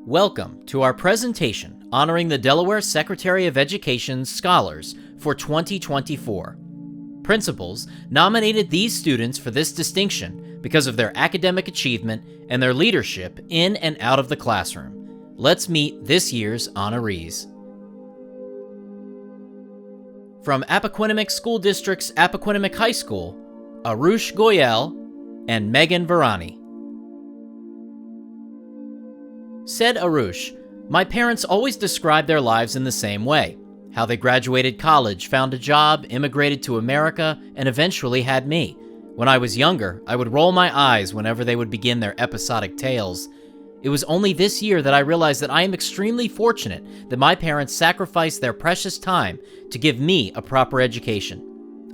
Welcome to our presentation honoring the Delaware Secretary of Education's scholars for 2024. Principals nominated these students for this distinction because of their academic achievement and their leadership in and out of the classroom. Let's meet this year's honorees. From Appoquinimink School District's Appoquinimink High School, Arush Goyal and Megan Varani. Said Arush, "My parents always described their lives in the same way. How they graduated college, found a job, immigrated to America, and eventually had me. When I was younger, I would roll my eyes whenever they would begin their episodic tales. It was only this year that I realized that I am extremely fortunate that my parents sacrificed their precious time to give me a proper education.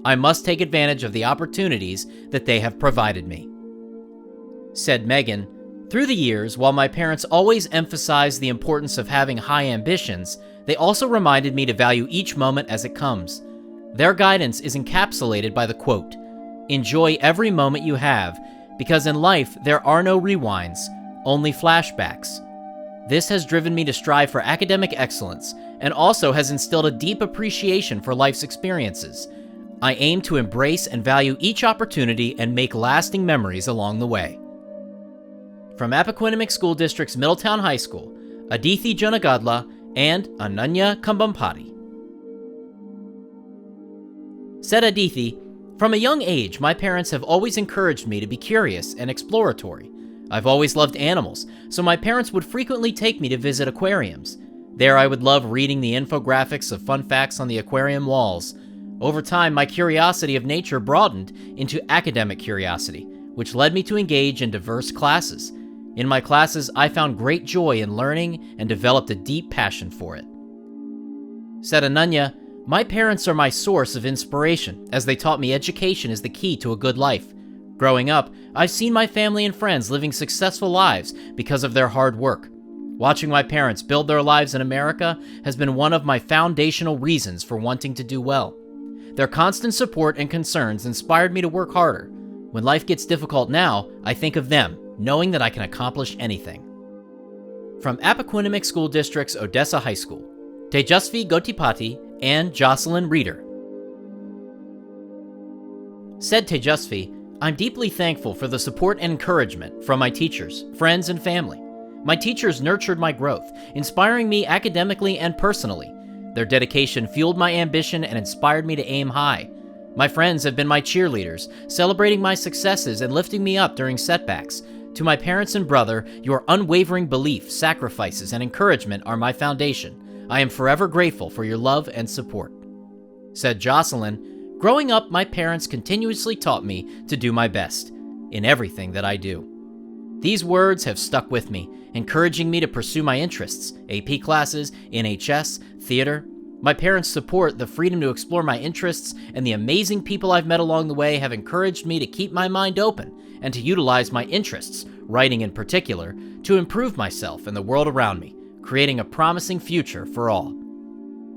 I must take advantage of the opportunities that they have provided me." Said Megan, "Through the years, while my parents always emphasized the importance of having high ambitions, they also reminded me to value each moment as it comes. Their guidance is encapsulated by the quote, 'Enjoy every moment you have, because in life there are no rewinds, only flashbacks.' This has driven me to strive for academic excellence and also has instilled a deep appreciation for life's experiences. I aim to embrace and value each opportunity and make lasting memories along the way." From Appoquinimink School District's Middletown High School, Adithi Jonagadla and Ananya Kambampati. Said Adithi, "From a young age, my parents have always encouraged me to be curious and exploratory. I've always loved animals, so my parents would frequently take me to visit aquariums. There I would love reading the infographics of fun facts on the aquarium walls. Over time, my curiosity of nature broadened into academic curiosity, which led me to engage in diverse classes. In my classes, I found great joy in learning and developed a deep passion for it." Said Ananya, "My parents are my source of inspiration, as they taught me education is the key to a good life. Growing up, I've seen my family and friends living successful lives because of their hard work. Watching my parents build their lives in America has been one of my foundational reasons for wanting to do well. Their constant support and concerns inspired me to work harder. When life gets difficult now, I think of them, knowing that I can accomplish anything." From Appoquinimink School District's Odessa High School, Tejasvi Gotipati and Jocelyn Reeder. Said Tejasvi, "I'm deeply thankful for the support and encouragement from my teachers, friends, and family. My teachers nurtured my growth, inspiring me academically and personally. Their dedication fueled my ambition and inspired me to aim high. My friends have been my cheerleaders, celebrating my successes and lifting me up during setbacks. To my parents and brother, your unwavering belief, sacrifices, and encouragement are my foundation. I am forever grateful for your love and support." Said Jocelyn, "Growing up, my parents continuously taught me to do my best in everything that I do. These words have stuck with me, encouraging me to pursue my interests, AP classes, NHS, theater. My parents' support, the freedom to explore my interests, and the amazing people I've met along the way have encouraged me to keep my mind open and to utilize my interests, writing in particular, to improve myself and the world around me, creating a promising future for all."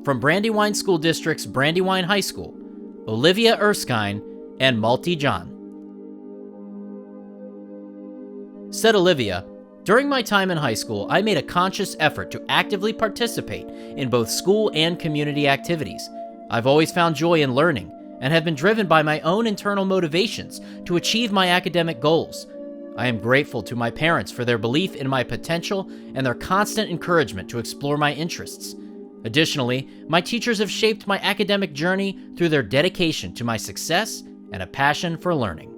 From Brandywine School District's Brandywine High School, Olivia Erskine and Malti John. Said Olivia, "During my time in high school, I made a conscious effort to actively participate in both school and community activities. I've always found joy in learning and have been driven by my own internal motivations to achieve my academic goals. I am grateful to my parents for their belief in my potential and their constant encouragement to explore my interests. Additionally, my teachers have shaped my academic journey through their dedication to my success and a passion for learning."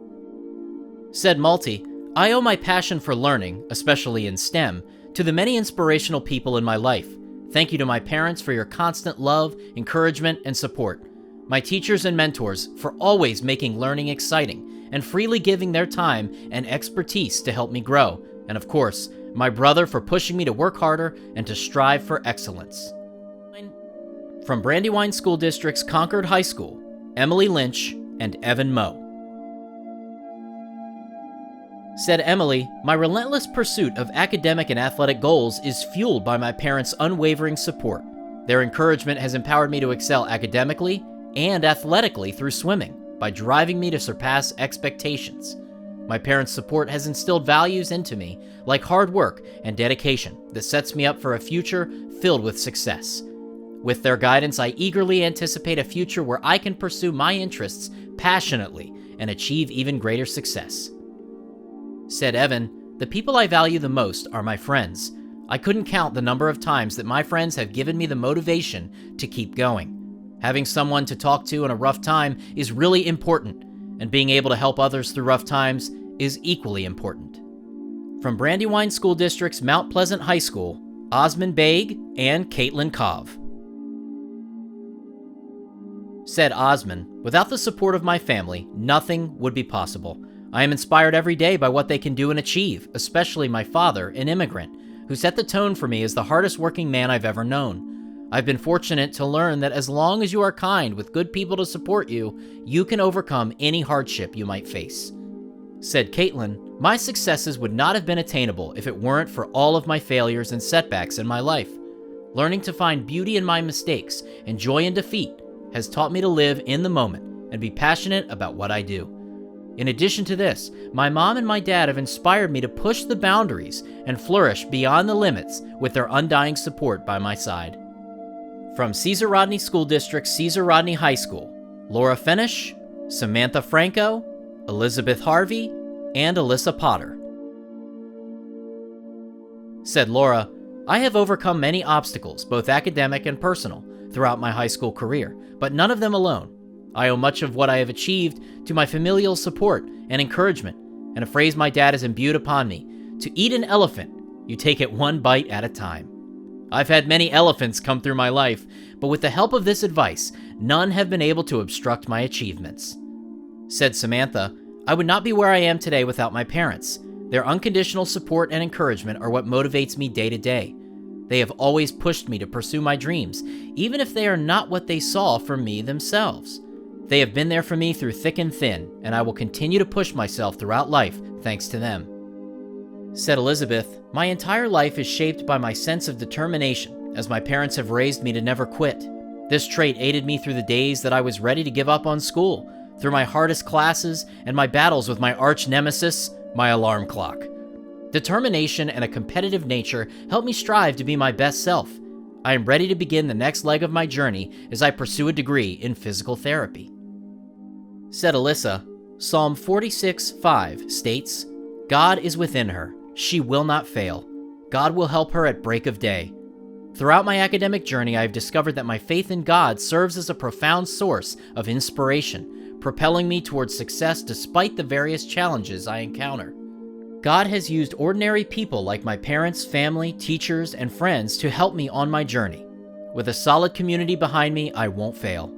Said Malti, "I owe my passion for learning, especially in STEM, to the many inspirational people in my life. Thank you to my parents for your constant love, encouragement, and support. My teachers and mentors for always making learning exciting and freely giving their time and expertise to help me grow. And of course, my brother for pushing me to work harder and to strive for excellence." From Brandywine School District's Concord High School, Emily Lynch and Evan Moe. Said Emily, "My relentless pursuit of academic and athletic goals is fueled by my parents' unwavering support. Their encouragement has empowered me to excel academically and athletically through swimming by driving me to surpass expectations. My parents' support has instilled values into me, like hard work and dedication, that sets me up for a future filled with success. With their guidance, I eagerly anticipate a future where I can pursue my interests passionately and achieve even greater success. Said Evan, "The people I value the most are my friends. I couldn't count the number of times that my friends have given me the motivation to keep going. Having someone to talk to in a rough time is really important, and being able to help others through rough times is equally important." From Brandywine School District's Mount Pleasant High School, Osman Baig and Caitlin Kov. Said Osman, "Without the support of my family, nothing would be possible. I am inspired every day by what they can do and achieve, especially my father, an immigrant, who set the tone for me as the hardest working man I've ever known. I've been fortunate to learn that as long as you are kind with good people to support you, you can overcome any hardship you might face." Said Caitlin, "My successes would not have been attainable if it weren't for all of my failures and setbacks in my life. Learning to find beauty in my mistakes and joy in defeat has taught me to live in the moment and be passionate about what I do. In addition to this, my mom and my dad have inspired me to push the boundaries and flourish beyond the limits with their undying support by my side." From Caesar Rodney School District, Caesar Rodney High School, Laura Fenish, Samantha Franco, Elizabeth Harvey, and Alyssa Potter. Said Laura, "I have overcome many obstacles, both academic and personal, throughout my high school career, but none of them alone. I owe much of what I have achieved to my familial support and encouragement, and a phrase my dad has imbued upon me: to eat an elephant, you take it one bite at a time. I've had many elephants come through my life, but with the help of this advice, none have been able to obstruct my achievements." Said Samantha, "I would not be where I am today without my parents. Their unconditional support and encouragement are what motivates me day to day. They have always pushed me to pursue my dreams, even if they are not what they saw for me themselves. They have been there for me through thick and thin, and I will continue to push myself throughout life thanks to them." Said Elizabeth, "My entire life is shaped by my sense of determination, as my parents have raised me to never quit. This trait aided me through the days that I was ready to give up on school, through my hardest classes, and my battles with my arch nemesis, my alarm clock. Determination and a competitive nature help me strive to be my best self. I am ready to begin the next leg of my journey as I pursue a degree in physical therapy." Said Alyssa, Psalm 46:5 states, "God is within her. She will not fail. God will help her at break of day." Throughout my academic journey, I have discovered that my faith in God serves as a profound source of inspiration, propelling me towards success despite the various challenges I encounter. God has used ordinary people like my parents, family, teachers, and friends to help me on my journey. With a solid community behind me, I won't fail.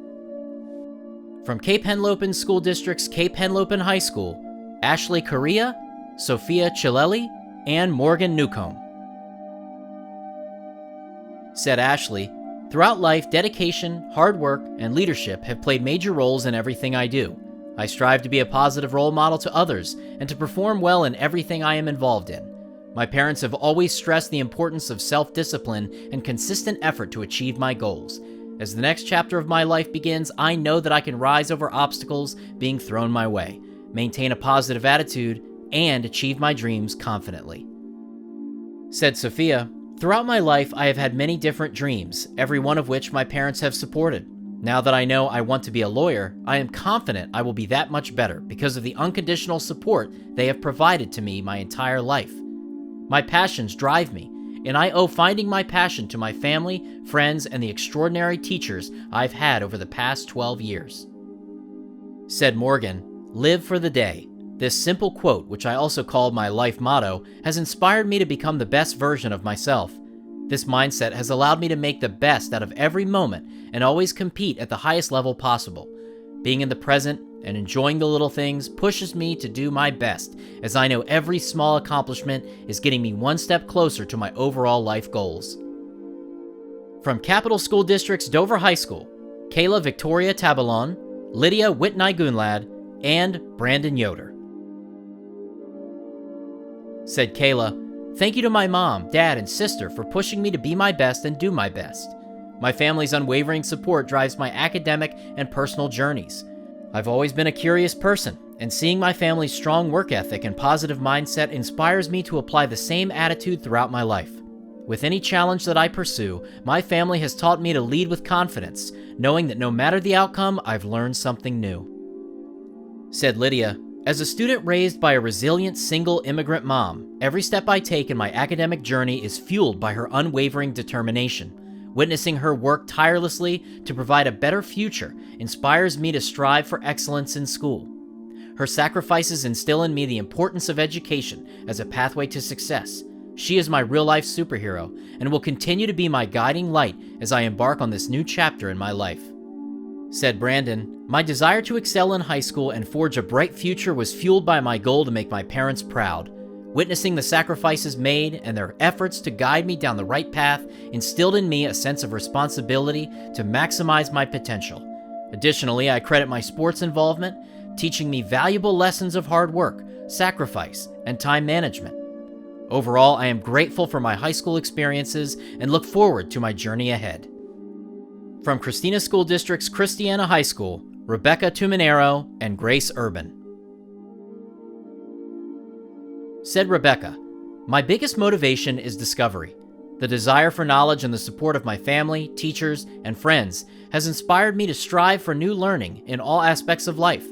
From Cape Henlopen School District's Cape Henlopen High School, Ashley Correa, Sophia Chilelli, and Morgan Newcomb. Said Ashley, "Throughout life, dedication, hard work, and leadership have played major roles in everything I do. I strive to be a positive role model to others and to perform well in everything I am involved in. My parents have always stressed the importance of self-discipline and consistent effort to achieve my goals. As the next chapter of my life begins, I know that I can rise over obstacles being thrown my way, maintain a positive attitude, and achieve my dreams confidently." Said Sophia, "Throughout my life, I have had many different dreams, every one of which my parents have supported. Now that I know I want to be a lawyer, I am confident I will be that much better because of the unconditional support they have provided to me my entire life. My passions drive me, and I owe finding my passion to my family, friends, and the extraordinary teachers I've had over the past 12 years." Said Morgan, "Live for the day. This simple quote, which I also called my life motto, has inspired me to become the best version of myself. This mindset has allowed me to make the best out of every moment and always compete at the highest level possible. Being in the present and enjoying the little things pushes me to do my best, as I know every small accomplishment is getting me one step closer to my overall life goals." From Capital School District's Dover High School, Kayla Victoria Tabalon, Lydia Whitney Gunlad, and Brandon Yoder. Said Kayla, "Thank you to my mom, dad, and sister for pushing me to be my best and do my best. My family's unwavering support drives my academic and personal journeys. I've always been a curious person, and seeing my family's strong work ethic and positive mindset inspires me to apply the same attitude throughout my life. With any challenge that I pursue, my family has taught me to lead with confidence, knowing that no matter the outcome, I've learned something new. Said Lydia, as a student raised by a resilient single immigrant mom, every step I take in my academic journey is fueled by her unwavering determination. Witnessing her work tirelessly to provide a better future inspires me to strive for excellence in school. Her sacrifices instill in me the importance of education as a pathway to success. She is my real-life superhero and will continue to be my guiding light as I embark on this new chapter in my life. Said Brandon, my desire to excel in high school and forge a bright future was fueled by my goal to make my parents proud. Witnessing the sacrifices made and their efforts to guide me down the right path instilled in me a sense of responsibility to maximize my potential. Additionally, I credit my sports involvement, teaching me valuable lessons of hard work, sacrifice, and time management. Overall, I am grateful for my high school experiences and look forward to my journey ahead. From Christina School District's Christiana High School, Rebecca Tuminero and Grace Urban. Said Rebecca, my biggest motivation is discovery. The desire for knowledge and the support of my family, teachers, and friends has inspired me to strive for new learning in all aspects of life.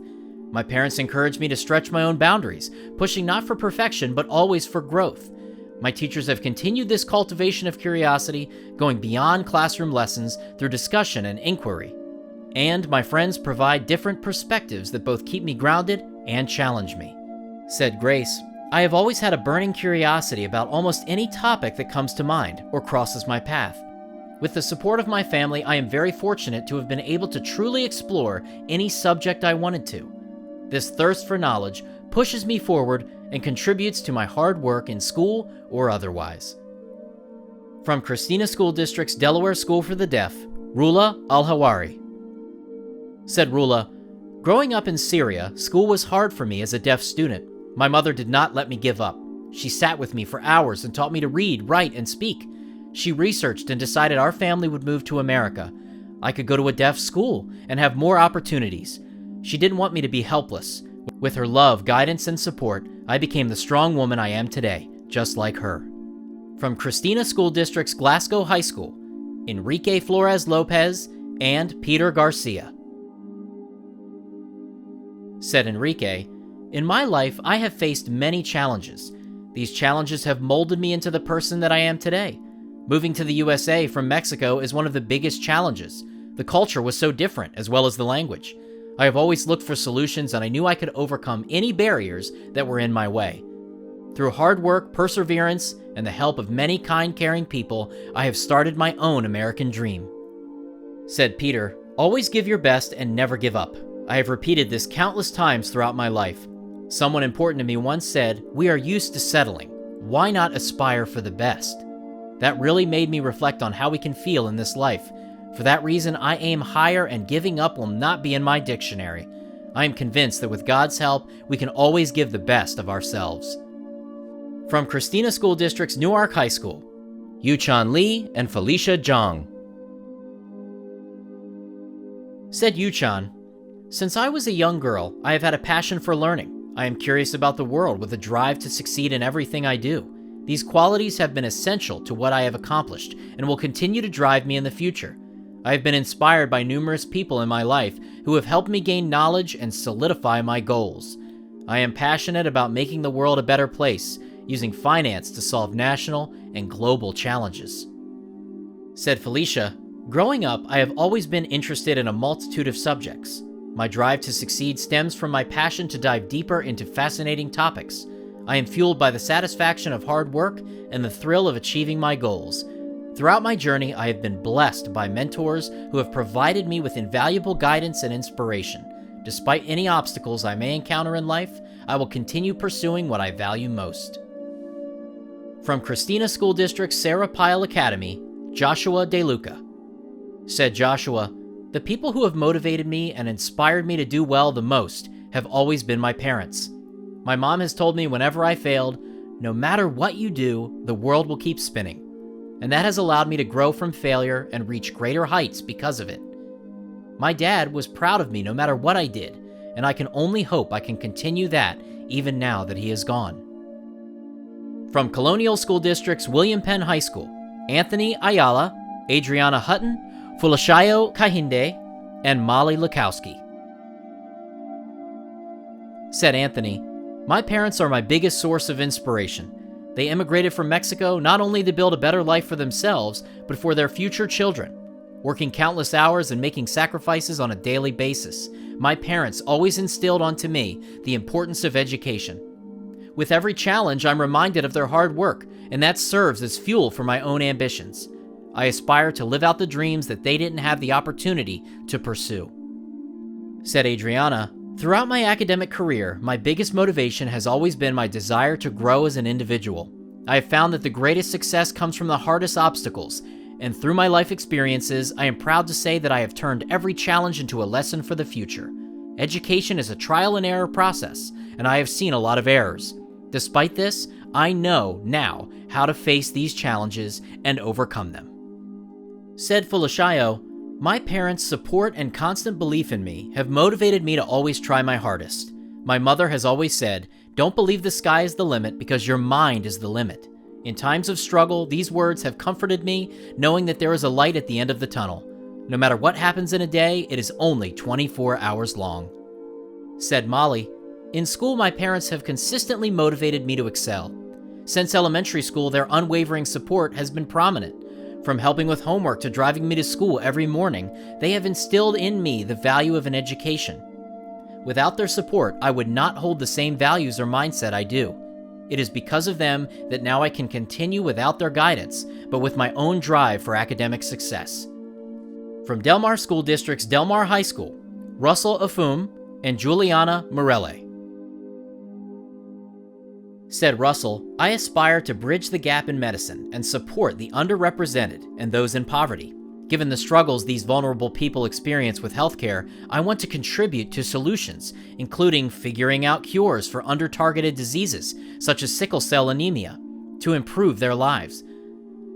My parents encouraged me to stretch my own boundaries, pushing not for perfection but always for growth. My teachers have continued this cultivation of curiosity, going beyond classroom lessons through discussion and inquiry. And my friends provide different perspectives that both keep me grounded and challenge me. Said Grace, I have always had a burning curiosity about almost any topic that comes to mind or crosses my path. With the support of my family, I am very fortunate to have been able to truly explore any subject I wanted to. This thirst for knowledge pushes me forward and contributes to my hard work in school or otherwise. From Christina School District's Delaware School for the Deaf, Rula Al-Hawari. Said Rula, growing up in Syria, school was hard for me as a deaf student. My mother did not let me give up. She sat with me for hours and taught me to read, write, and speak. She researched and decided our family would move to America. I could go to a deaf school and have more opportunities. She didn't want me to be helpless. With her love, guidance, and support, I became the strong woman I am today, just like her. From Christina School District's Glasgow High School, Enrique Flores Lopez and Peter Garcia. Said Enrique, in my life, I have faced many challenges. These challenges have molded me into the person that I am today. Moving to the USA from Mexico is one of the biggest challenges. The culture was so different, as well as the language. I have always looked for solutions, and I knew I could overcome any barriers that were in my way. Through hard work, perseverance, and the help of many kind, caring people, I have started my own American dream. Said Peter, always give your best and never give up. I have repeated this countless times throughout my life. Someone important to me once said, we are used to settling. Why not aspire for the best? That really made me reflect on how we can feel in this life. For that reason, I aim higher, and giving up will not be in my dictionary. I am convinced that with God's help, we can always give the best of ourselves. From Christina School District's Newark High School, Yuchan Lee and Felicia Zhang. Said Yuchan, since I was a young girl, I have had a passion for learning. I am curious about the world with a drive to succeed in everything I do. These qualities have been essential to what I have accomplished and will continue to drive me in the future. I have been inspired by numerous people in my life who have helped me gain knowledge and solidify my goals. I am passionate about making the world a better place, using finance to solve national and global challenges. Said Felicia, growing up, I have always been interested in a multitude of subjects. My drive to succeed stems from my passion to dive deeper into fascinating topics. I am fueled by the satisfaction of hard work and the thrill of achieving my goals. Throughout my journey, I have been blessed by mentors who have provided me with invaluable guidance and inspiration. Despite any obstacles I may encounter in life, I will continue pursuing what I value most. From Christina School District's Sarah Pyle Academy, Joshua DeLuca. Said Joshua, the people who have motivated me and inspired me to do well the most have always been my parents. My mom has told me whenever I failed, no matter what you do, the world will keep spinning. And that has allowed me to grow from failure and reach greater heights because of it. My dad was proud of me no matter what I did, and I can only hope I can continue that even now that he is gone. From Colonial School District's William Penn High School, Anthony Ayala, Adriana Hutton, Fulashayo Kahinde, and Molly Lukowski. Said Anthony, "My parents are my biggest source of inspiration. They immigrated from Mexico not only to build a better life for themselves, but for their future children. Working countless hours and making sacrifices on a daily basis, my parents always instilled onto me the importance of education. With every challenge, I'm reminded of their hard work, and that serves as fuel for my own ambitions. I aspire to live out the dreams that they didn't have the opportunity to pursue." Said Adriana, "Throughout my academic career, my biggest motivation has always been my desire to grow as an individual. I have found that the greatest success comes from the hardest obstacles, and through my life experiences, I am proud to say that I have turned every challenge into a lesson for the future. Education is a trial and error process, and I have seen a lot of errors. Despite this, I know now how to face these challenges and overcome them." Said Fulashayo, "My parents' support and constant belief in me have motivated me to always try my hardest. My mother has always said, 'Don't believe the sky is the limit because your mind is the limit.' In times of struggle, these words have comforted me, knowing that there is a light at the end of the tunnel. No matter what happens in a day, it is only 24 hours long." Said Molly, "In school, my parents have consistently motivated me to excel. Since elementary school, their unwavering support has been prominent. From helping with homework to driving me to school every morning, they have instilled in me the value of an education. Without their support, I would not hold the same values or mindset I do. It is because of them that now I can continue without their guidance, but with my own drive for academic success." From Delmar School District's Delmar High School, Russell Afum and Juliana Morelle. Said Russell, "I aspire to bridge the gap in medicine and support the underrepresented and those in poverty. Given the struggles these vulnerable people experience with healthcare, I want to contribute to solutions, including figuring out cures for under-targeted diseases, such as sickle cell anemia, to improve their lives.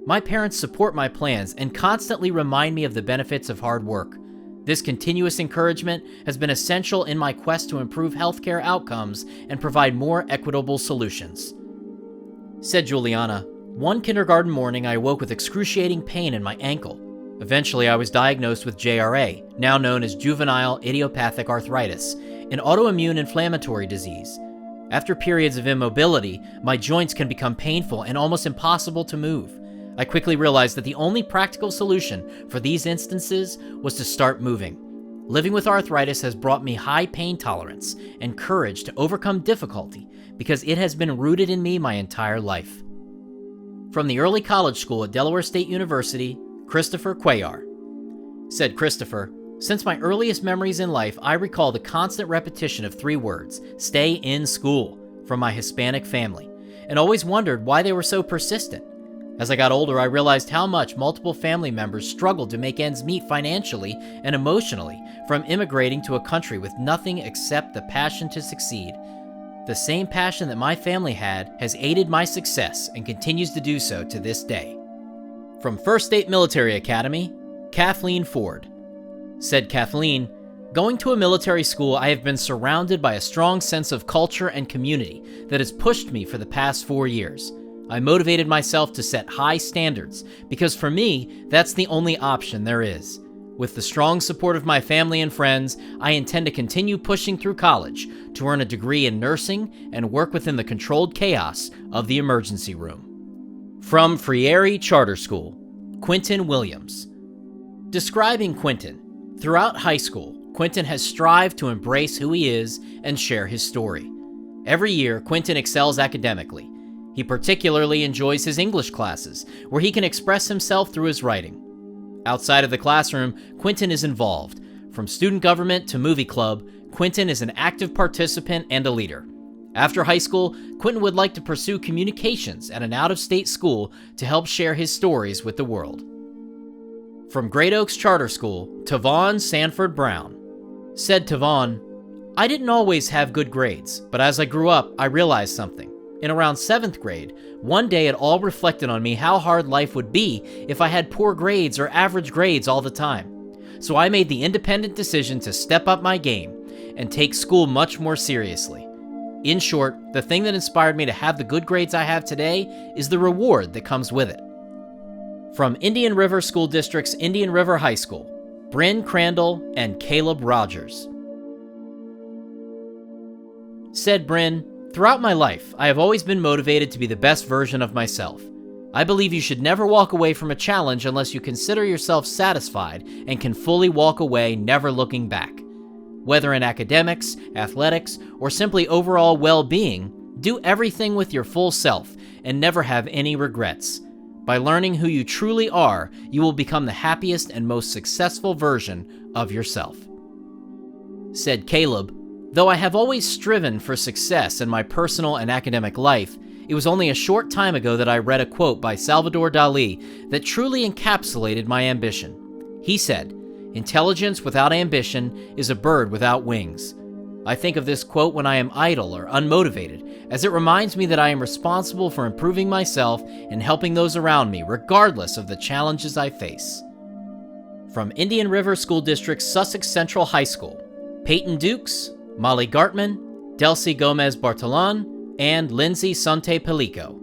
My parents support my plans and constantly remind me of the benefits of hard work. This continuous encouragement has been essential in my quest to improve healthcare outcomes and provide more equitable solutions." Said Juliana, "One kindergarten morning, I awoke with excruciating pain in my ankle. Eventually, I was diagnosed with JRA, now known as juvenile idiopathic arthritis, an autoimmune inflammatory disease. After periods of immobility, my joints can become painful and almost impossible to move. I quickly realized that the only practical solution for these instances was to start moving. Living with arthritis has brought me high pain tolerance and courage to overcome difficulty because it has been rooted in me my entire life." From the early college school at Delaware State University, Christopher Cuellar. Said Christopher, "Since my earliest memories in life, I recall the constant repetition of 3 words, 'Stay in school,' from my Hispanic family, and always wondered why they were so persistent. As I got older, I realized how much multiple family members struggled to make ends meet financially and emotionally from immigrating to a country with nothing except the passion to succeed. The same passion that my family had has aided my success and continues to do so to this day." From First State Military Academy, Kathleen Ford. Said Kathleen, "Going to a military school, I have been surrounded by a strong sense of culture and community that has pushed me for the past 4 years. I motivated myself to set high standards because for me, that's the only option there is. With the strong support of my family and friends, I intend to continue pushing through college to earn a degree in nursing and work within the controlled chaos of the emergency room." From Friary Charter School, Quentin Williams. Describing Quentin, throughout high school, Quentin has strived to embrace who he is and share his story. Every year, Quentin excels academically. He particularly enjoys his English classes, where he can express himself through his writing. Outside of the classroom, Quentin is involved. From student government to movie club, Quentin is an active participant and a leader. After high school, Quentin would like to pursue communications at an out-of-state school to help share his stories with the world. From Great Oaks Charter School, Tavon Sanford Brown. Said Tavon, "I didn't always have good grades, but as I grew up, I realized something. In around 7th grade, one day it all reflected on me how hard life would be if I had poor grades or average grades all the time. So I made the independent decision to step up my game and take school much more seriously. In short, the thing that inspired me to have the good grades I have today is the reward that comes with it. From Indian River School District's Indian River High School, Bryn Crandall and Caleb Rogers. Said Bryn, "Throughout my life, I have always been motivated to be the best version of myself. I believe you should never walk away from a challenge unless you consider yourself satisfied and can fully walk away never looking back. Whether in academics, athletics, or simply overall well-being, do everything with your full self and never have any regrets. By learning who you truly are, you will become the happiest and most successful version of yourself." Said Caleb, "Though I have always striven for success in my personal and academic life, it was only a short time ago that I read a quote by Salvador Dali that truly encapsulated my ambition. He said, 'Intelligence without ambition is a bird without wings.' I think of this quote when I am idle or unmotivated, as it reminds me that I am responsible for improving myself and helping those around me, regardless of the challenges I face." From Indian River School District's Sussex Central High School, Peyton Dukes, Molly Gartman, Delcy Gomez Bartolon, and Lindsay Sante Pelico.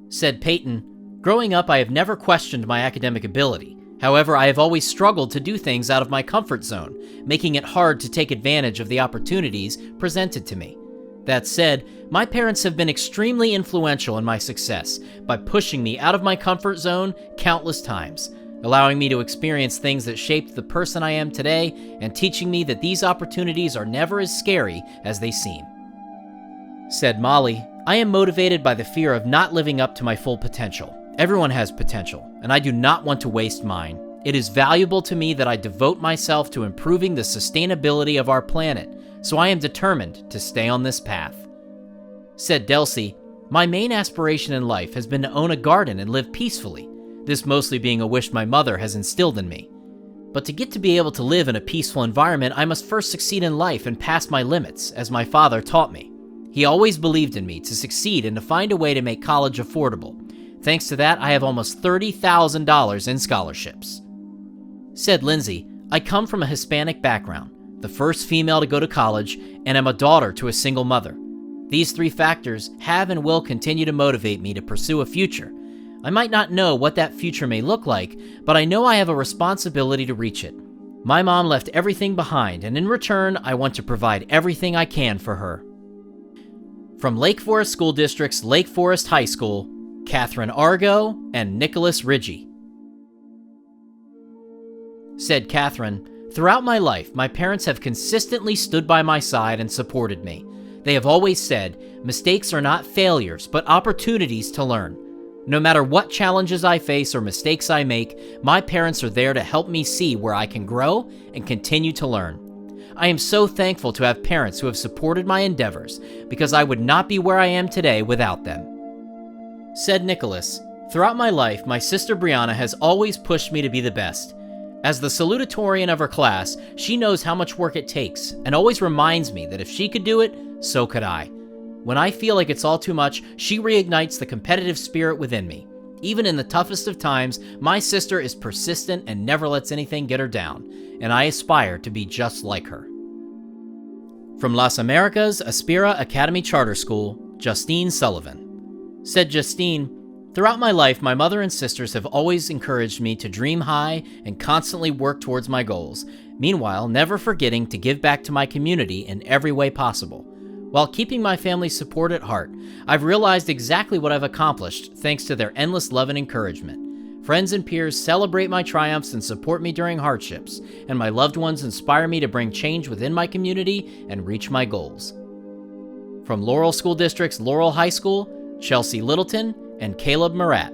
Said Peyton, "Growing up, I have never questioned my academic ability. However, I have always struggled to do things out of my comfort zone, making it hard to take advantage of the opportunities presented to me. That said, my parents have been extremely influential in my success by pushing me out of my comfort zone countless times, allowing me to experience things that shaped the person I am today and teaching me that these opportunities are never as scary as they seem." Said Molly, "I am motivated by the fear of not living up to my full potential. Everyone has potential, and I do not want to waste mine. It is valuable to me that I devote myself to improving the sustainability of our planet, so I am determined to stay on this path." Said Delcy, "My main aspiration in life has been to own a garden and live peacefully, this mostly being a wish my mother has instilled in me. But to get to be able to live in a peaceful environment, I must first succeed in life and pass my limits, as my father taught me. He always believed in me to succeed and to find a way to make college affordable. Thanks to that, I have almost $30,000 in scholarships." Said Lindsay, "I come from a Hispanic background, the first female to go to college, and am a daughter to a single mother. These three factors have and will continue to motivate me to pursue a future. I might not know what that future may look like, but I know I have a responsibility to reach it. My mom left everything behind, and in return, I want to provide everything I can for her." From Lake Forest School District's Lake Forest High School, Catherine Argo and Nicholas Ridgey. Said Catherine, "Throughout my life, my parents have consistently stood by my side and supported me. They have always said, mistakes are not failures, but opportunities to learn. No matter what challenges I face or mistakes I make, my parents are there to help me see where I can grow and continue to learn. I am so thankful to have parents who have supported my endeavors, because I would not be where I am today without them." Said Nicholas, "Throughout my life, my sister Brianna has always pushed me to be the best. As the salutatorian of her class, she knows how much work it takes and always reminds me that if she could do it, so could I. When I feel like it's all too much, she reignites the competitive spirit within me. Even in the toughest of times, my sister is persistent and never lets anything get her down, and I aspire to be just like her." From Las Americas Aspira Academy Charter School, Justine Sullivan. Said Justine, "Throughout my life, my mother and sisters have always encouraged me to dream high and constantly work towards my goals, meanwhile never forgetting to give back to my community in every way possible. While keeping my family's support at heart, I've realized exactly what I've accomplished thanks to their endless love and encouragement. Friends and peers celebrate my triumphs and support me during hardships, and my loved ones inspire me to bring change within my community and reach my goals." From Laurel School District's Laurel High School, Chelsea Littleton and Caleb Murat.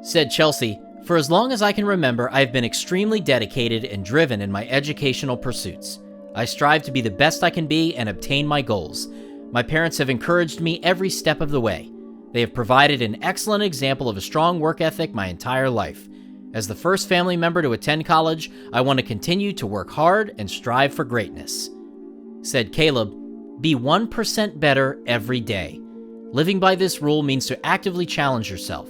Said Chelsea, "For as long as I can remember, I have been extremely dedicated and driven in my educational pursuits. I strive to be the best I can be and obtain my goals. My parents have encouraged me every step of the way. They have provided an excellent example of a strong work ethic my entire life. As the first family member to attend college, I want to continue to work hard and strive for greatness." Said Caleb, "Be 1% better every day. Living by this rule means to actively challenge yourself.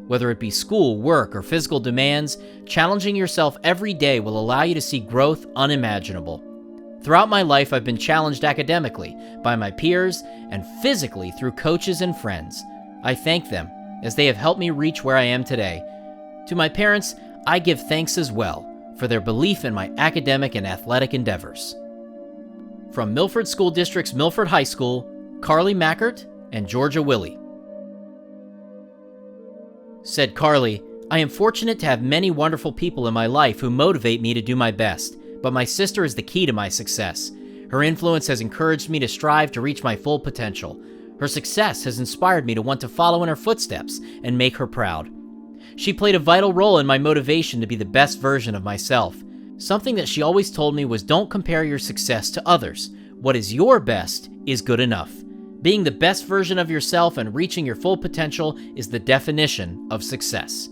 Whether it be school, work, or physical demands, challenging yourself every day will allow you to see growth unimaginable. Throughout my life, I've been challenged academically by my peers and physically through coaches and friends. I thank them, as they have helped me reach where I am today. To my parents, I give thanks as well for their belief in my academic and athletic endeavors. From Milford School District's Milford High School, Carly Mackert and Georgia Willie. Said Carly, I am fortunate to have many wonderful people in my life who motivate me to do my best, but my sister is the key to my success. Her influence has encouraged me to strive to reach my full potential. Her success has inspired me to want to follow in her footsteps and make her proud. She played a vital role in my motivation to be the best version of myself. Something that she always told me was don't compare your success to others. What is your best is good enough. Being the best version of yourself and reaching your full potential is the definition of success.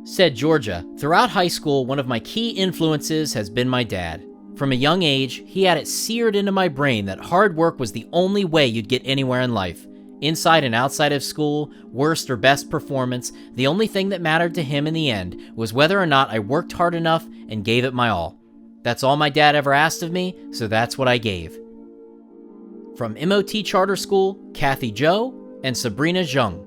Said Georgia, throughout high school, one of my key influences has been my dad. From a young age, he had it seared into my brain that hard work was the only way you'd get anywhere in life. Inside and outside of school, worst or best performance, the only thing that mattered to him in the end was whether or not I worked hard enough and gave it my all. That's all my dad ever asked of me, so that's what I gave. From MOT Charter School, Kathy Jo and Sabrina Zheng.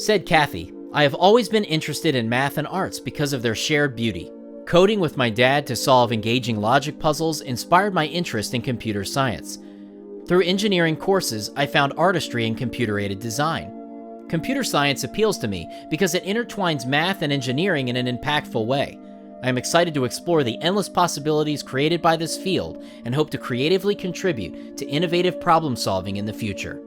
Said Kathy, I have always been interested in math and arts because of their shared beauty. Coding with my dad to solve engaging logic puzzles inspired my interest in computer science. Through engineering courses, I found artistry in computer-aided design. Computer science appeals to me because it intertwines math and engineering in an impactful way. I am excited to explore the endless possibilities created by this field and hope to creatively contribute to innovative problem solving in the future.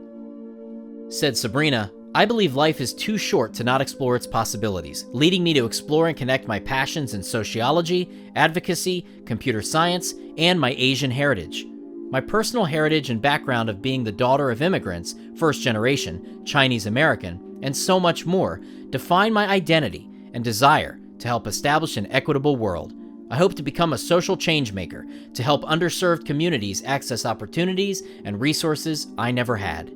Said Sabrina, I believe life is too short to not explore its possibilities, leading me to explore and connect my passions in sociology, advocacy, computer science, and my Asian heritage. My personal heritage and background of being the daughter of immigrants, first generation, Chinese American, and so much more define my identity and desire to help establish an equitable world. I hope to become a social change maker to help underserved communities access opportunities and resources I never had.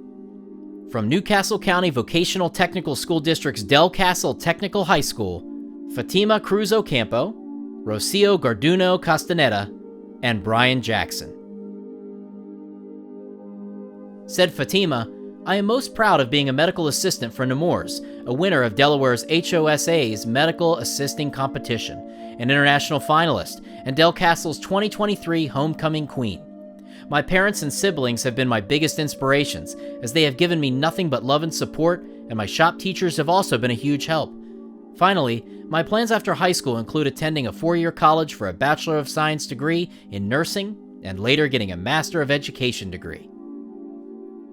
From Newcastle County Vocational Technical School District's Delcastle Technical High School, Fatima Cruz Ocampo, Rocio Garduno Castaneda, and Brian Jackson. Said Fatima, I am most proud of being a medical assistant for Nemours, a winner of Delaware's HOSA's Medical Assisting Competition, an international finalist, and Delcastle's 2023 Homecoming Queen. My parents and siblings have been my biggest inspirations, as they have given me nothing but love and support, and my shop teachers have also been a huge help. Finally, my plans after high school include attending a 4-year college for a Bachelor of Science degree in nursing, and later getting a Master of Education degree.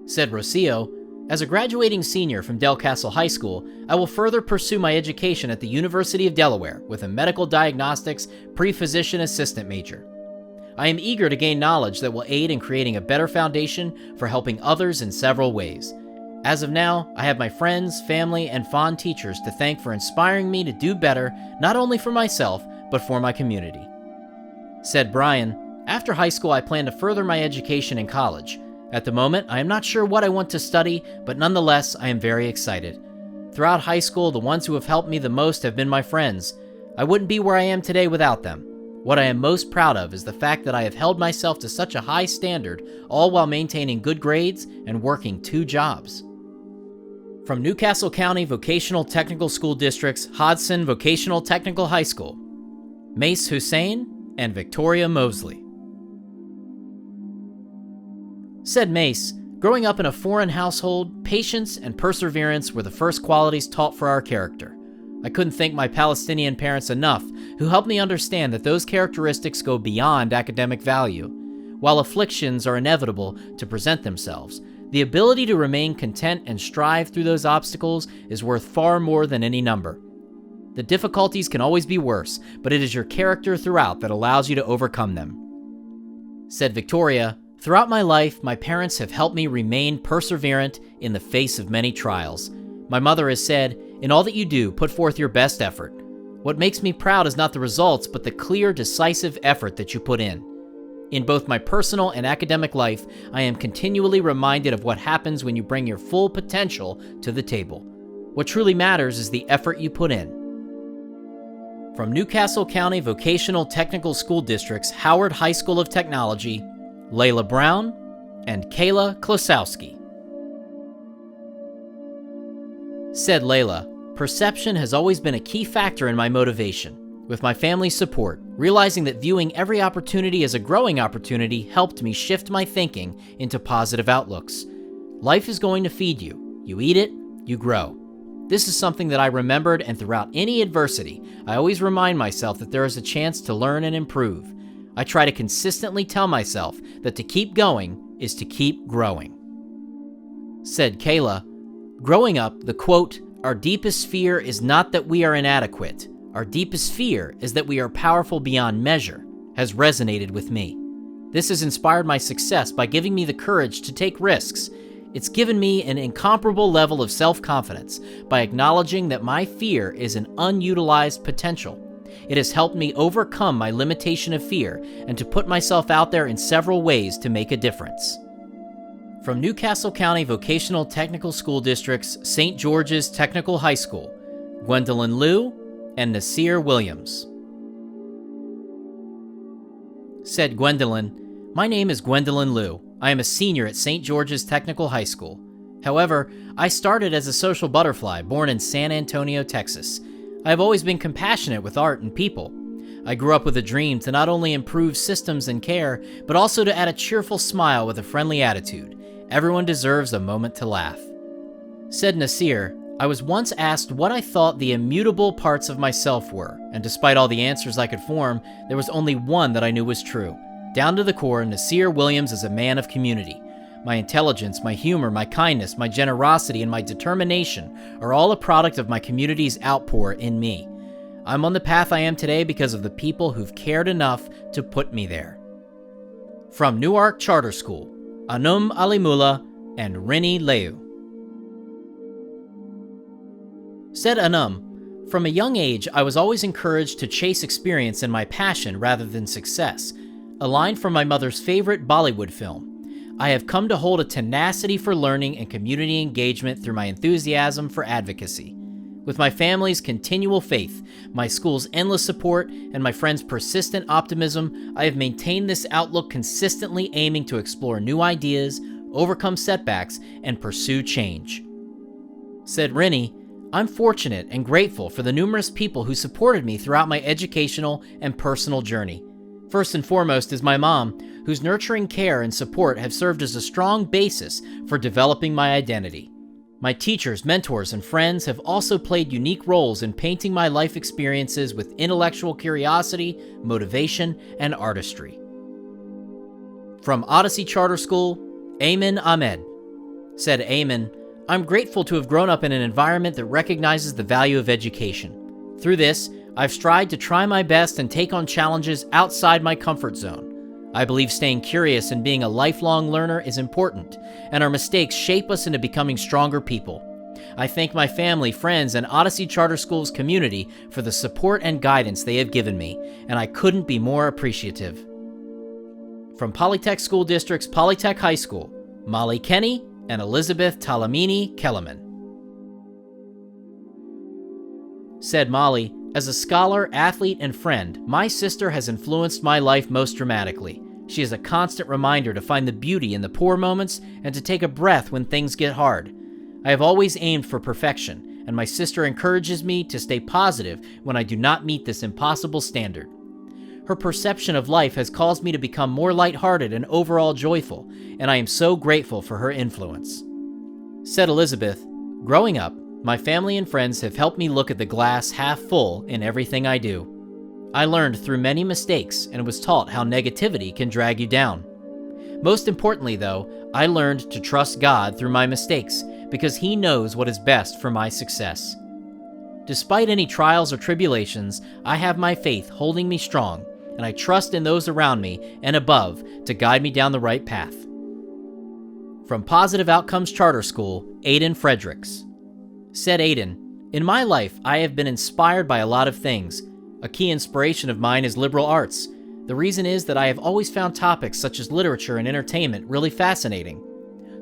Said Rocio, as a graduating senior from Delcastle High School, I will further pursue my education at the University of Delaware with a medical diagnostics pre-physician assistant major. I am eager to gain knowledge that will aid in creating a better foundation for helping others in several ways. As of now, I have my friends, family, and fond teachers to thank for inspiring me to do better, not only for myself, but for my community. Said Brian, after high school I plan to further my education in college. At the moment, I am not sure what I want to study, but nonetheless, I am very excited. Throughout high school, the ones who have helped me the most have been my friends. I wouldn't be where I am today without them. What I am most proud of is the fact that I have held myself to such a high standard, all while maintaining good grades and working 2 jobs. From Newcastle County Vocational Technical School District's Hodgson Vocational Technical High School, Mace Hussein and Victoria Mosley. Said Mace, growing up in a foreign household, patience and perseverance were the first qualities taught for our character. I couldn't thank my Palestinian parents enough, who helped me understand that those characteristics go beyond academic value. While afflictions are inevitable to present themselves, the ability to remain content and strive through those obstacles is worth far more than any number. The difficulties can always be worse, but it is your character throughout that allows you to overcome them. Said Victoria, throughout my life, my parents have helped me remain perseverant in the face of many trials. My mother has said, in all that you do, put forth your best effort. What makes me proud is not the results, but the clear, decisive effort that you put in. In both my personal and academic life, I am continually reminded of what happens when you bring your full potential to the table. What truly matters is the effort you put in. From Newcastle County Vocational Technical School District's Howard High School of Technology, Layla Brown and Kayla Klosowski. Said Layla, perception has always been a key factor in my motivation. With my family's support, realizing that viewing every opportunity as a growing opportunity helped me shift my thinking into positive outlooks. Life is going to feed you. You eat it, you grow. This is something that I remembered, and throughout any adversity, I always remind myself that there is a chance to learn and improve. I try to consistently tell myself that to keep going is to keep growing. Said Kayla, growing up, the quote, "Our deepest fear is not that we are inadequate. Our deepest fear is that we are powerful beyond measure," has resonated with me. This has inspired my success by giving me the courage to take risks. It's given me an incomparable level of self-confidence by acknowledging that my fear is an unutilized potential. It has helped me overcome my limitation of fear and to put myself out there in several ways to make a difference. From Newcastle County Vocational Technical School District's St. George's Technical High School, Gwendolyn Liu and Nasir Williams. Said Gwendolyn, "My name is Gwendolyn Liu. I am a senior at St. George's Technical High School. However, I started as a social butterfly born in San Antonio, Texas. I have always been compassionate with art and people. I grew up with a dream to not only improve systems and care, but also to add a cheerful smile with a friendly attitude. Everyone deserves a moment to laugh." Said Nasir, "I was once asked what I thought the immutable parts of myself were, and despite all the answers I could form, there was only one that I knew was true. Down to the core, Nasir Williams is a man of community. My intelligence, my humor, my kindness, my generosity, and my determination are all a product of my community's outpour in me. I'm on the path I am today because of the people who've cared enough to put me there." From Newark Charter School, Anum Alimullah and Rini Leu. Said Anum, "From a young age, I was always encouraged to chase experience in my passion rather than success. A line from my mother's favorite Bollywood film. I have come to hold a tenacity for learning and community engagement through my enthusiasm for advocacy. With my family's continual faith, my school's endless support, and my friends' persistent optimism, I have maintained this outlook, consistently aiming to explore new ideas, overcome setbacks, and pursue change." Said Rini, "I'm fortunate and grateful for the numerous people who supported me throughout my educational and personal journey. First and foremost is my mom, whose nurturing care and support have served as a strong basis for developing my identity. My teachers, mentors, and friends have also played unique roles in painting my life experiences with intellectual curiosity, motivation, and artistry." From Odyssey Charter School, Ayman Ahmed. Said Ayman, "I'm grateful to have grown up in an environment that recognizes the value of education. Through this, I've strived to try my best and take on challenges outside my comfort zone. I believe staying curious and being a lifelong learner is important, and our mistakes shape us into becoming stronger people. I thank my family, friends, and Odyssey Charter School's community for the support and guidance they have given me, and I couldn't be more appreciative." From Polytech School District's Polytech High School, Molly Kenny and Elizabeth Talamini Kellerman. Said Molly, "As a scholar, athlete, and friend, my sister has influenced my life most dramatically. She is a constant reminder to find the beauty in the poor moments and to take a breath when things get hard. I have always aimed for perfection, and my sister encourages me to stay positive when I do not meet this impossible standard. Her perception of life has caused me to become more lighthearted and overall joyful, and I am so grateful for her influence." Said Elizabeth, "Growing up, my family and friends have helped me look at the glass half full in everything I do. I learned through many mistakes and was taught how negativity can drag you down. Most importantly, though, I learned to trust God through my mistakes because He knows what is best for my success. Despite any trials or tribulations, I have my faith holding me strong, and I trust in those around me and above to guide me down the right path." From Positive Outcomes Charter School, Aiden Fredericks. Said Aiden, "In my life, I have been inspired by a lot of things. A key inspiration of mine is liberal arts. The reason is that I have always found topics such as literature and entertainment really fascinating.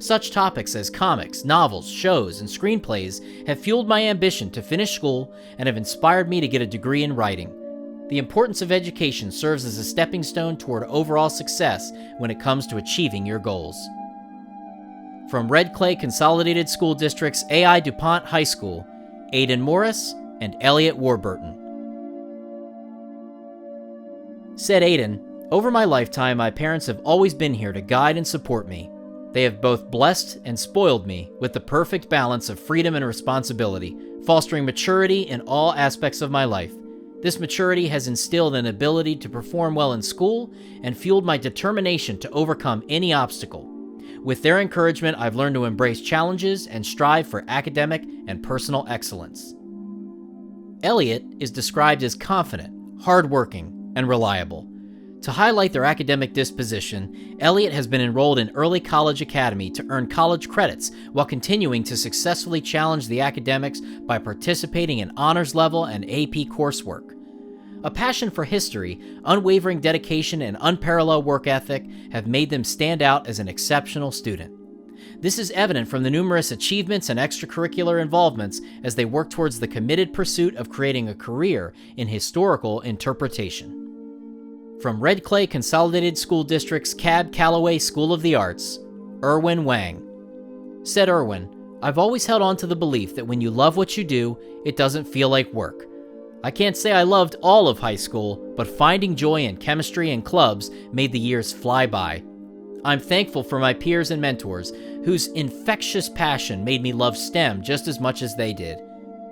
Such topics as comics, novels, shows, and screenplays have fueled my ambition to finish school and have inspired me to get a degree in writing. The importance of education serves as a stepping stone toward overall success when it comes to achieving your goals. From Red Clay Consolidated School District's A.I. DuPont High School, Aidan Morris and Elliot Warburton. Said Aidan, "Over my lifetime, my parents have always been here to guide and support me. They have both blessed and spoiled me with the perfect balance of freedom and responsibility, fostering maturity in all aspects of my life. This maturity has instilled an ability to perform well in school and fueled my determination to overcome any obstacle. With their encouragement, I've learned to embrace challenges and strive for academic and personal excellence." Elliot is described as confident, hardworking, and reliable. To highlight their academic disposition, Elliot has been enrolled in Early College Academy to earn college credits while continuing to successfully challenge the academics by participating in honors level and AP coursework. A passion for history, unwavering dedication, and unparalleled work ethic have made them stand out as an exceptional student. This is evident from the numerous achievements and extracurricular involvements as they work towards the committed pursuit of creating a career in historical interpretation. From Red Clay Consolidated School District's Cab Calloway School of the Arts, Irwin Wang. Said Irwin, "I've always held on to the belief that when you love what you do, it doesn't feel like work. I can't say I loved all of high school, but finding joy in chemistry and clubs made the years fly by. I'm thankful for my peers and mentors, whose infectious passion made me love STEM just as much as they did.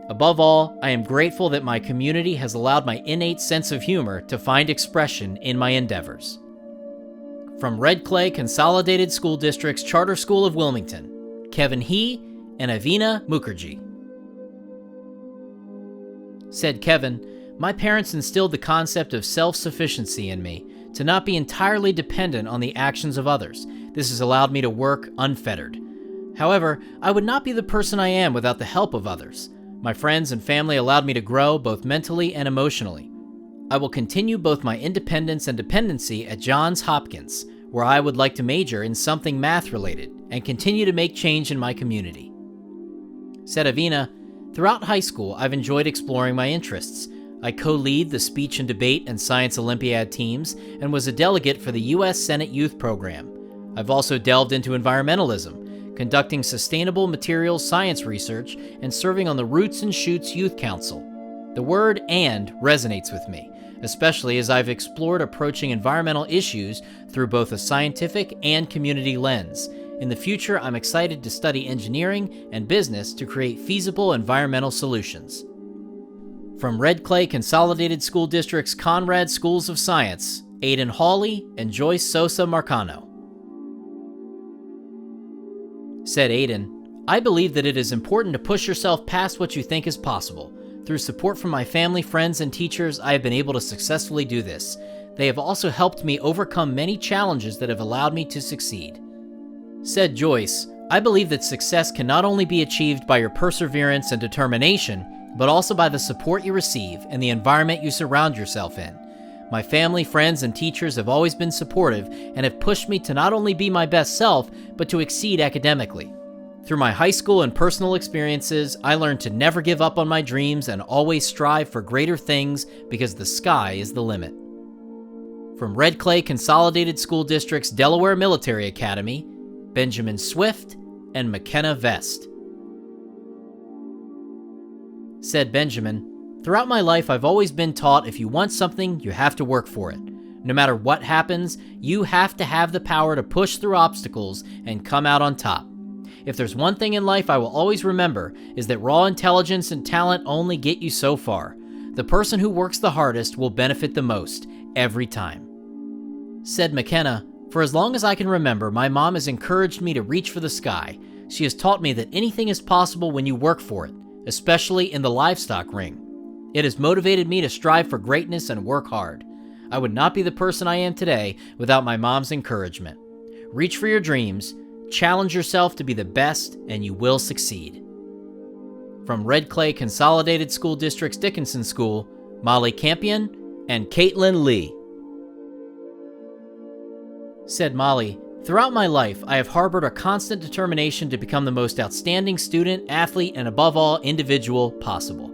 Above all, I am grateful that my community has allowed my innate sense of humor to find expression in my endeavors." From Red Clay Consolidated School District's Charter School of Wilmington, Kevin He and Avina Mukherjee. Said Kevin, "My parents instilled the concept of self-sufficiency in me, to not be entirely dependent on the actions of others. This has allowed me to work unfettered. However, I would not be the person I am without the help of others. My friends and family allowed me to grow both mentally and emotionally. I will continue both my independence and dependency at Johns Hopkins, where I would like to major in something math-related and continue to make change in my community." Said Avina, "Throughout high school, I've enjoyed exploring my interests. I co-lead the Speech and Debate and Science Olympiad teams and was a delegate for the U.S. Senate Youth Program. I've also delved into environmentalism, conducting sustainable materials science research and serving on the Roots and Shoots Youth Council. The word 'and' resonates with me, especially as I've explored approaching environmental issues through both a scientific and community lens. In the future, I'm excited to study engineering and business to create feasible environmental solutions." From Red Clay Consolidated School District's Conrad Schools of Science, Aidan Hawley and Joyce Sosa Marcano. Said Aidan, "I believe that it is important to push yourself past what you think is possible. Through support from my family, friends, and teachers, I have been able to successfully do this. They have also helped me overcome many challenges that have allowed me to succeed." Said Joyce, "I believe that success can not only be achieved by your perseverance and determination, but also by the support you receive and the environment you surround yourself in. My family, friends, and teachers have always been supportive and have pushed me to not only be my best self, but to exceed academically. Through my high school and personal experiences, I learned to never give up on my dreams and always strive for greater things because the sky is the limit." From Red Clay Consolidated School District's Delaware Military Academy, Benjamin Swift and McKenna Vest. Said Benjamin, "Throughout my life, I've always been taught if you want something, you have to work for it. No matter what happens, you have to have the power to push through obstacles and come out on top. If there's one thing in life I will always remember is that raw intelligence and talent only get you so far. The person who works the hardest will benefit the most, every time." Said McKenna, "For as long as I can remember, my mom has encouraged me to reach for the sky. She has taught me that anything is possible when you work for it, especially in the livestock ring. It has motivated me to strive for greatness and work hard. I would not be the person I am today without my mom's encouragement. Reach for your dreams, challenge yourself to be the best, and you will succeed." From Red Clay Consolidated School District's Dickinson School, Molly Campion and Caitlin Lee. Said Molly, Throughout my life, I have harbored a constant determination to become the most outstanding student, athlete, and above all, individual possible.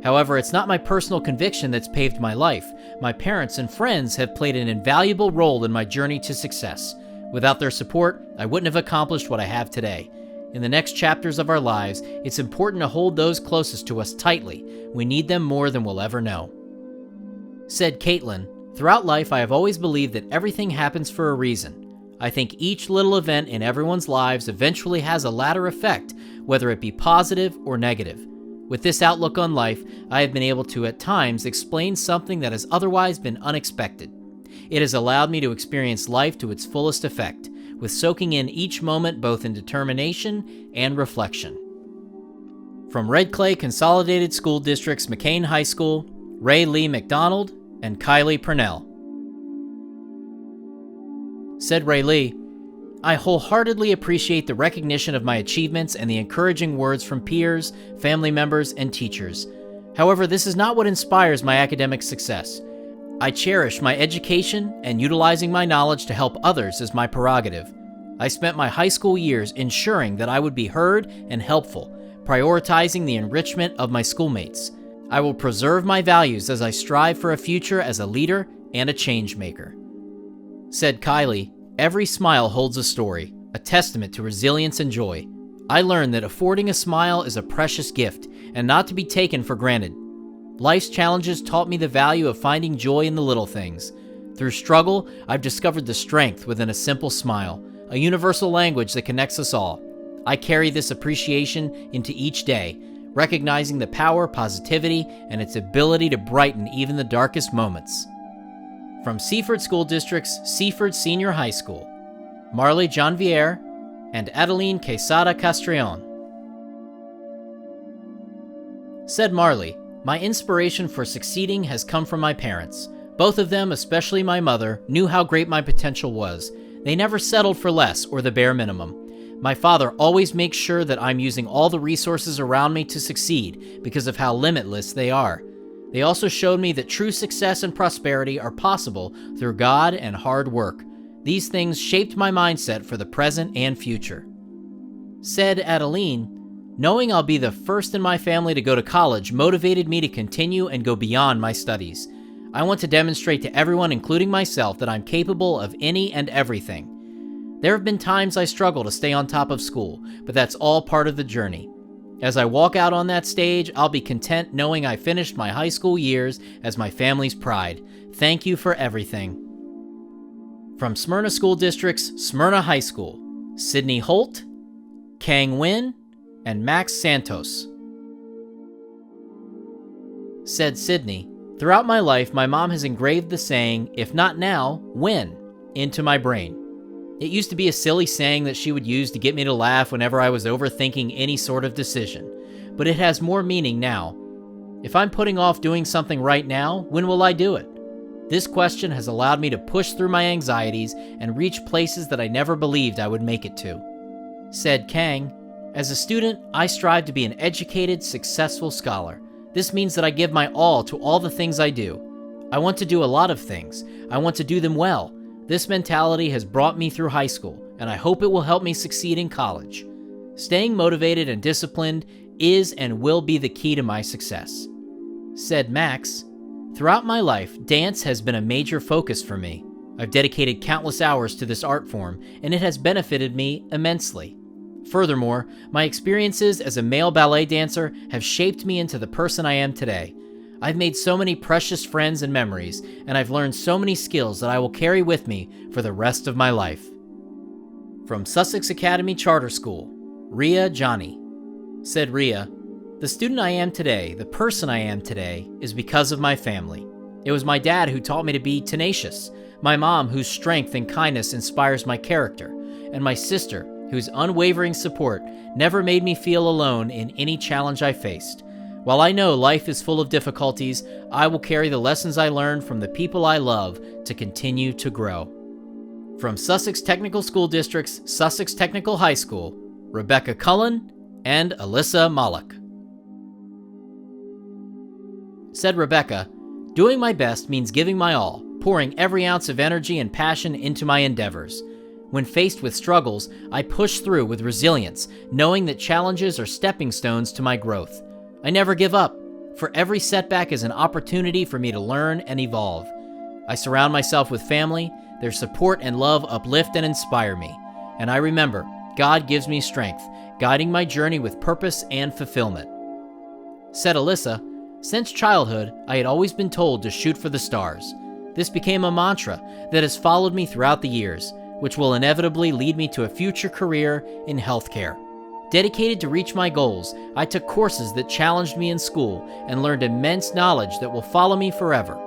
However, it's not my personal conviction that's paved my life. My parents and friends have played an invaluable role in my journey to success. Without their support, I wouldn't have accomplished what I have today. In the next chapters of our lives, it's important to hold those closest to us tightly. We need them more than we'll ever know. Said Caitlin, throughout life I have always believed that everything happens for a reason. I think each little event in everyone's lives eventually has a ladder effect, whether it be positive or negative. With this outlook on life, I have been able to at times explain something that has otherwise been unexpected. It has allowed me to experience life to its fullest effect, with soaking in each moment both in determination and reflection. From Red Clay Consolidated School District's McKean High School, Ray Lee McDonald and Kylie Purnell. Said Ray Lee, I wholeheartedly appreciate the recognition of my achievements and the encouraging words from peers, family members, and teachers. However, this is not what inspires my academic success. I cherish my education, and utilizing my knowledge to help others is my prerogative. I spent my high school years ensuring that I would be heard and helpful, prioritizing the enrichment of my schoolmates. I will preserve my values as I strive for a future as a leader and a change maker. Said Kylie, every smile holds a story, a testament to resilience and joy. I learned that affording a smile is a precious gift and not to be taken for granted. Life's challenges taught me the value of finding joy in the little things. Through struggle, I've discovered the strength within a simple smile, a universal language that connects us all. I carry this appreciation into each day, recognizing the power, positivity, and its ability to brighten even the darkest moments. From Seaford School District's Seaford Senior High School, Marley Janvier and Adeline Quesada Castrillon. Said Marley, my inspiration for succeeding has come from my parents. Both of them, especially my mother, knew how great my potential was. They never settled for less or the bare minimum. My father always makes sure that I'm using all the resources around me to succeed because of how limitless they are. They also showed me that true success and prosperity are possible through God and hard work. These things shaped my mindset for the present and future. Said Adeline, knowing I'll be the first in my family to go to college motivated me to continue and go beyond my studies. I want to demonstrate to everyone, including myself, that I'm capable of any and everything. There have been times I struggle to stay on top of school, but that's all part of the journey. As I walk out on that stage, I'll be content knowing I finished my high school years as my family's pride. Thank you for everything. From Smyrna School District's Smyrna High School, Sydney Holt, Kang Win, and Max Santos. Said Sydney, throughout my life, my mom has engraved the saying, if not now, when, into my brain. It used to be a silly saying that she would use to get me to laugh whenever I was overthinking any sort of decision, but it has more meaning now. If I'm putting off doing something right now, when will I do it? This question has allowed me to push through my anxieties and reach places that I never believed I would make it to. Said Kang, as a student, I strive to be an educated, successful scholar. This means that I give my all to all the things I do. I want to do a lot of things. I want to do them well. This mentality has brought me through high school, and I hope it will help me succeed in college. Staying motivated and disciplined is and will be the key to my success. Said Max, throughout my life, dance has been a major focus for me. I've dedicated countless hours to this art form, and it has benefited me immensely. Furthermore, my experiences as a male ballet dancer have shaped me into the person I am today. I've made so many precious friends and memories, and I've learned so many skills that I will carry with me for the rest of my life. From Sussex Academy Charter School, Ria Johnny. Said Ria, the student I am today, the person I am today, is because of my family. It was my dad who taught me to be tenacious, my mom whose strength and kindness inspires my character, and my sister whose unwavering support never made me feel alone in any challenge I faced. While I know life is full of difficulties, I will carry the lessons I learned from the people I love to continue to grow. From Sussex Technical School District's Sussex Technical High School, Rebecca Cullen and Alyssa Malik. Said Rebecca, doing my best means giving my all, pouring every ounce of energy and passion into my endeavors. When faced with struggles, I push through with resilience, knowing that challenges are stepping stones to my growth. I never give up, for every setback is an opportunity for me to learn and evolve. I surround myself with family. Their support and love uplift and inspire me. And I remember, God gives me strength, guiding my journey with purpose and fulfillment. Said Alyssa, since childhood, I had always been told to shoot for the stars. This became a mantra that has followed me throughout the years, which will inevitably lead me to a future career in healthcare. Dedicated to reach my goals, I took courses that challenged me in school and learned immense knowledge that will follow me forever.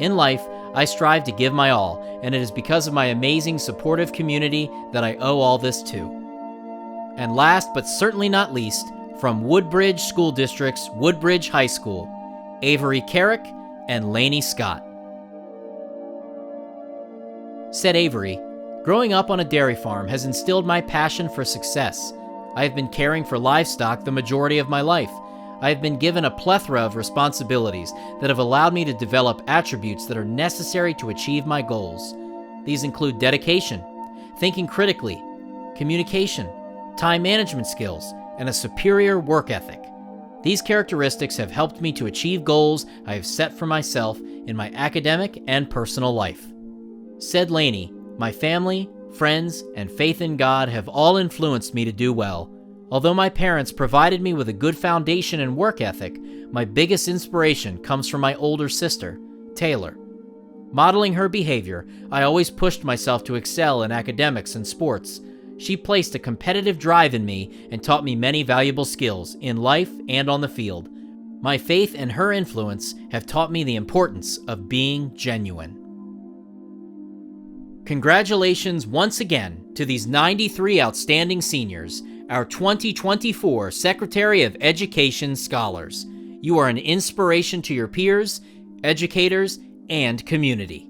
In life, I strive to give my all, and it is because of my amazing supportive community that I owe all this to. And last but certainly not least, from Woodbridge School District's Woodbridge High School, Avery Carrick and Lainey Scott. Said Avery, growing up on a dairy farm has instilled my passion for success. I have been caring for livestock the majority of my life. I have been given a plethora of responsibilities that have allowed me to develop attributes that are necessary to achieve my goals. These include dedication, thinking critically, communication, time management skills, and a superior work ethic. These characteristics have helped me to achieve goals I have set for myself in my academic and personal life. Said Lainey, my family, friends, and faith in God have all influenced me to do well. Although my parents provided me with a good foundation and work ethic, my biggest inspiration comes from my older sister, Taylor. Modeling her behavior, I always pushed myself to excel in academics and sports. She placed a competitive drive in me and taught me many valuable skills in life and on the field. My faith and her influence have taught me the importance of being genuine. Congratulations once again to these 93 outstanding seniors, our 2024 Secretary of Education scholars. You are an inspiration to your peers, educators, and community.